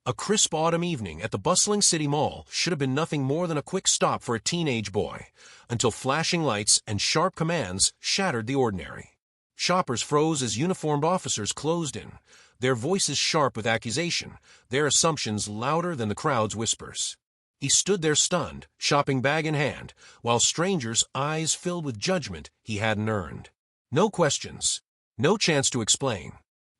A crisp autumn evening at the bustling city mall should have been nothing more than a quick stop for a teenage boy, until flashing lights and sharp commands shattered the ordinary. Shoppers froze as uniformed officers closed in, their voices sharp with accusation, their assumptions louder than the crowd's whispers. He stood there stunned, shopping bag in hand, while strangers' eyes filled with judgment he hadn't earned. No questions, no chance to explain.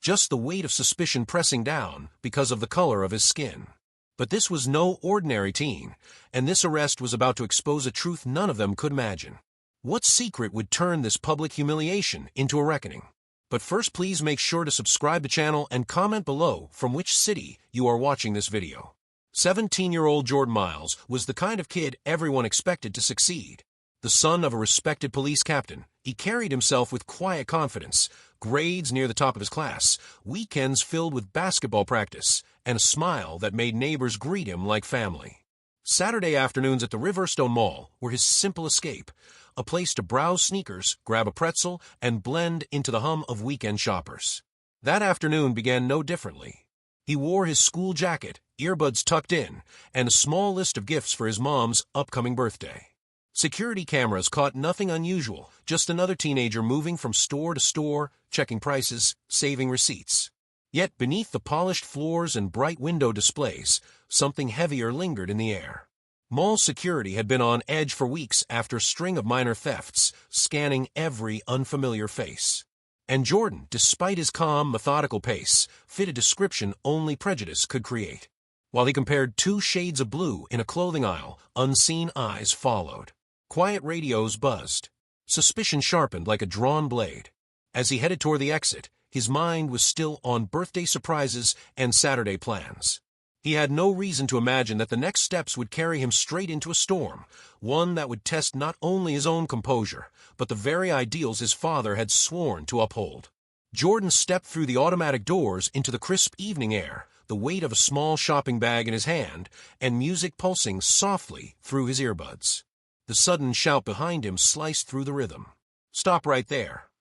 Just the weight of suspicion pressing down because of the color of his skin. But this was no ordinary teen, and this arrest was about to expose a truth none of them could imagine. What secret would turn this public humiliation into a reckoning? But first, please make sure to subscribe to the channel and comment below from which city you are watching this video. 17-year-old Jordan Miles was the kind of kid everyone expected to succeed. The son of a respected police captain, he carried himself with quiet confidence, grades near the top of his class, weekends filled with basketball practice, and a smile that made neighbors greet him like family. Saturday afternoons at the Riverstone Mall were his simple escape, a place to browse sneakers, grab a pretzel, and blend into the hum of weekend shoppers. That afternoon began no differently. He wore his school jacket, earbuds tucked in, and a small list of gifts for his mom's upcoming birthday. Security cameras caught nothing unusual, just another teenager moving from store to store, checking prices, saving receipts. Yet beneath the polished floors and bright window displays, something heavier lingered in the air. Mall security had been on edge for weeks after a string of minor thefts, scanning every unfamiliar face. And Jordan, despite his calm, methodical pace, fit a description only prejudice could create. While he compared two shades of blue in a clothing aisle, unseen eyes followed. Quiet radios buzzed. Suspicion sharpened like a drawn blade. As he headed toward the exit, his mind was still on birthday surprises and Saturday plans. He had no reason to imagine that the next steps would carry him straight into a storm, one that would test not only his own composure, but the very ideals his father had sworn to uphold. Jordan stepped through the automatic doors into the crisp evening air, the weight of a small shopping bag in his hand, and music pulsing softly through his earbuds. The sudden shout behind him sliced through the rhythm. "Stop right there."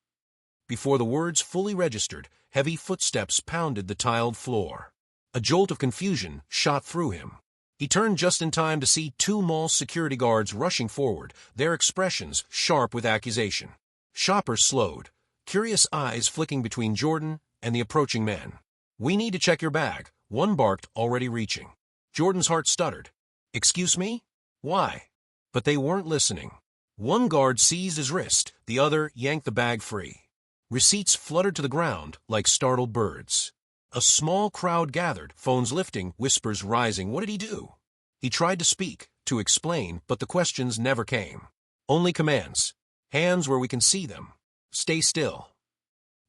Before the words fully registered, heavy footsteps pounded the tiled floor. A jolt of confusion shot through him. He turned just in time to see two mall security guards rushing forward, their expressions sharp with accusation. Shoppers slowed, curious eyes flicking between Jordan and the approaching men. "We need to check your bag," one barked, already reaching. Jordan's heart stuttered. "Excuse me? Why?" But they weren't listening. One guard seized his wrist, the other yanked the bag free. Receipts fluttered to the ground like startled birds. A small crowd gathered, phones lifting, whispers rising. What did he do? He tried to speak, to explain, but the questions never came. Only commands. "Hands where we can see them. Stay still."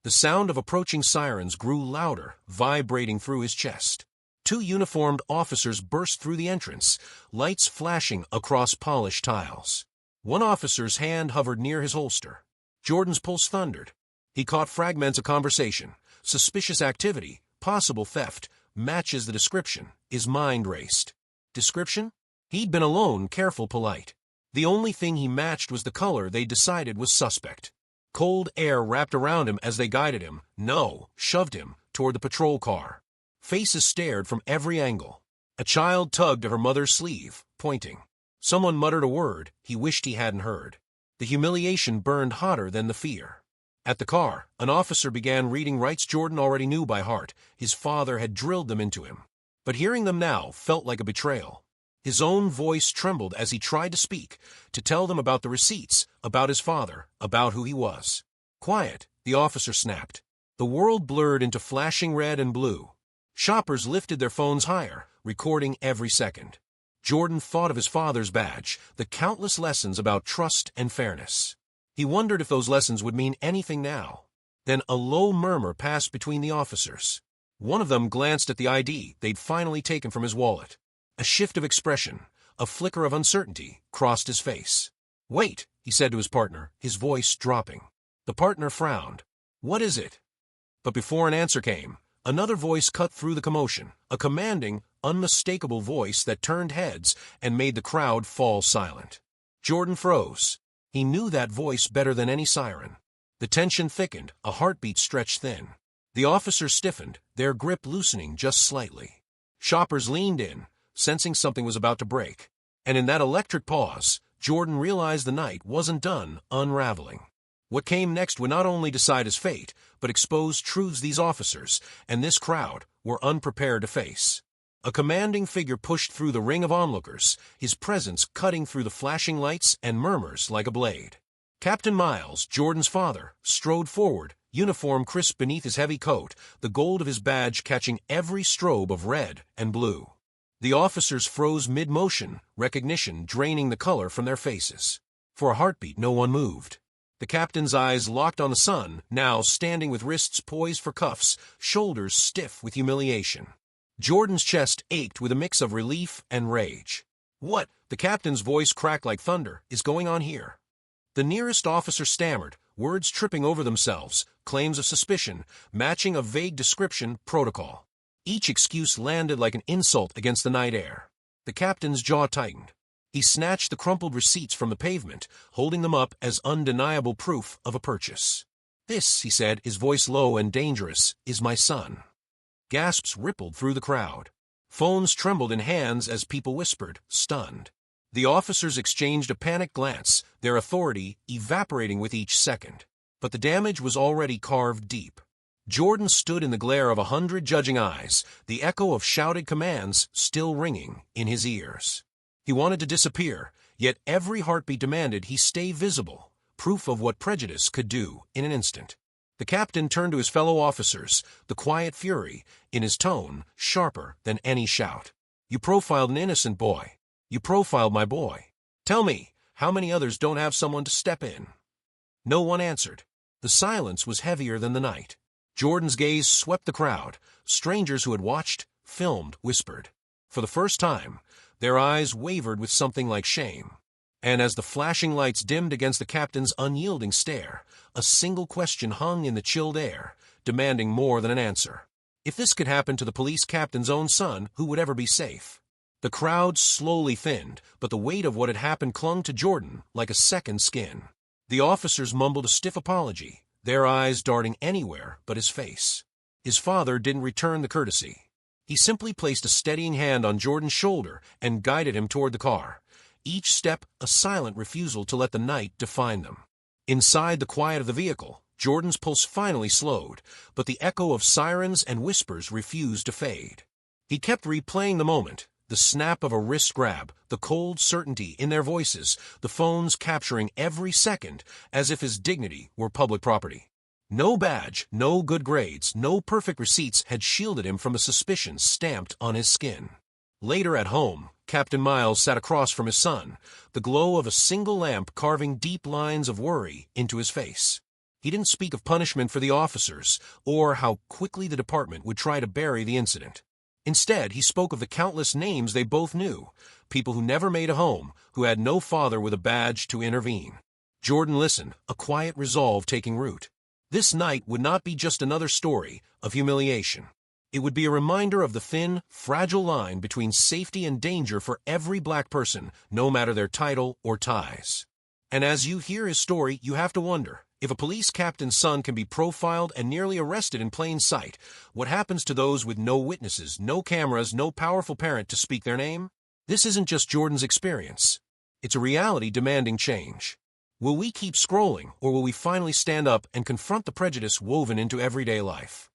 The sound of approaching sirens grew louder, vibrating through his chest. Two uniformed officers burst through the entrance, lights flashing across polished tiles. One officer's hand hovered near his holster. Jordan's pulse thundered. He caught fragments of conversation, suspicious activity, possible theft, matches the description. His mind raced. Description? He'd been alone, careful, polite. The only thing he matched was the color they decided was suspect. Cold air wrapped around him as they guided him, shoved him, toward the patrol car. Faces stared from every angle. A child tugged at her mother's sleeve, pointing. Someone muttered a word he wished he hadn't heard. The humiliation burned hotter than the fear. At the car, an officer began reading rights Jordan already knew by heart. His father had drilled them into him. But hearing them now felt like a betrayal. His own voice trembled as he tried to speak, to tell them about the receipts, about his father, about who he was. "Quiet," the officer snapped. The world blurred into flashing red and blue. Shoppers lifted their phones higher, recording every second. Jordan thought of his father's badge, the countless lessons about trust and fairness. He wondered if those lessons would mean anything now. Then a low murmur passed between the officers. One of them glanced at the ID they'd finally taken from his wallet. A shift of expression, a flicker of uncertainty, crossed his face. "Wait," he said to his partner, his voice dropping. The partner frowned. "What is it?" But before an answer came, another voice cut through the commotion, a commanding, unmistakable voice that turned heads and made the crowd fall silent. Jordan froze. He knew that voice better than any siren. The tension thickened, a heartbeat stretched thin. The officers stiffened, their grip loosening just slightly. Shoppers leaned in, sensing something was about to break. And in that electric pause, Jordan realized the night wasn't done unraveling. What came next would not only decide his fate, but expose truths these officers and this crowd were unprepared to face. A commanding figure pushed through the ring of onlookers, his presence cutting through the flashing lights and murmurs like a blade. Captain Miles, Jordan's father, strode forward, uniform crisp beneath his heavy coat, the gold of his badge catching every strobe of red and blue. The officers froze mid-motion, recognition draining the color from their faces. For a heartbeat, no one moved. The captain's eyes locked on the son, now standing with wrists poised for cuffs, shoulders stiff with humiliation. Jordan's chest ached with a mix of relief and rage. "What?" the captain's voice cracked like thunder, "is going on here?" The nearest officer stammered, words tripping over themselves, claims of suspicion, matching a vague description, protocol. Each excuse landed like an insult against the night air. The captain's jaw tightened. He snatched the crumpled receipts from the pavement, holding them up as undeniable proof of a purchase. "This," he said, his voice low and dangerous, "is my son." Gasps rippled through the crowd. Phones trembled in hands as people whispered, stunned. The officers exchanged a panicked glance, their authority evaporating with each second. But the damage was already carved deep. Jordan stood in the glare of 100 judging eyes, the echo of shouted commands still ringing in his ears. He wanted to disappear, yet every heartbeat demanded he stay visible, proof of what prejudice could do in an instant. The captain turned to his fellow officers, the quiet fury, in his tone, sharper than any shout. "You profiled an innocent boy. You profiled my boy. Tell me, how many others don't have someone to step in?" No one answered. The silence was heavier than the night. Jordan's gaze swept the crowd. Strangers who had watched, filmed, whispered. For the first time, their eyes wavered with something like shame. And as the flashing lights dimmed against the captain's unyielding stare, a single question hung in the chilled air, demanding more than an answer. If this could happen to the police captain's own son, who would ever be safe? The crowd slowly thinned, but the weight of what had happened clung to Jordan like a second skin. The officers mumbled a stiff apology, their eyes darting anywhere but his face. His father didn't return the courtesy. He simply placed a steadying hand on Jordan's shoulder and guided him toward the car. Each step a silent refusal to let the night define them. Inside the quiet of the vehicle, Jordan's pulse finally slowed, but the echo of sirens and whispers refused to fade. He kept replaying the moment, the snap of a wrist grab, the cold certainty in their voices, the phones capturing every second as if his dignity were public property. No badge, no good grades, no perfect receipts had shielded him from the suspicions stamped on his skin. Later at home, Captain Miles sat across from his son, the glow of a single lamp carving deep lines of worry into his face. He didn't speak of punishment for the officers, or how quickly the department would try to bury the incident. Instead, he spoke of the countless names they both knew, people who never made a home, who had no father with a badge to intervene. Jordan listened, a quiet resolve taking root. This night would not be just another story of humiliation. It would be a reminder of the thin, fragile line between safety and danger for every black person, no matter their title or ties. And as you hear his story, you have to wonder, if a police captain's son can be profiled and nearly arrested in plain sight, what happens to those with no witnesses, no cameras, no powerful parent to speak their name? This isn't just Jordan's experience. It's a reality demanding change. Will we keep scrolling, or will we finally stand up and confront the prejudice woven into everyday life?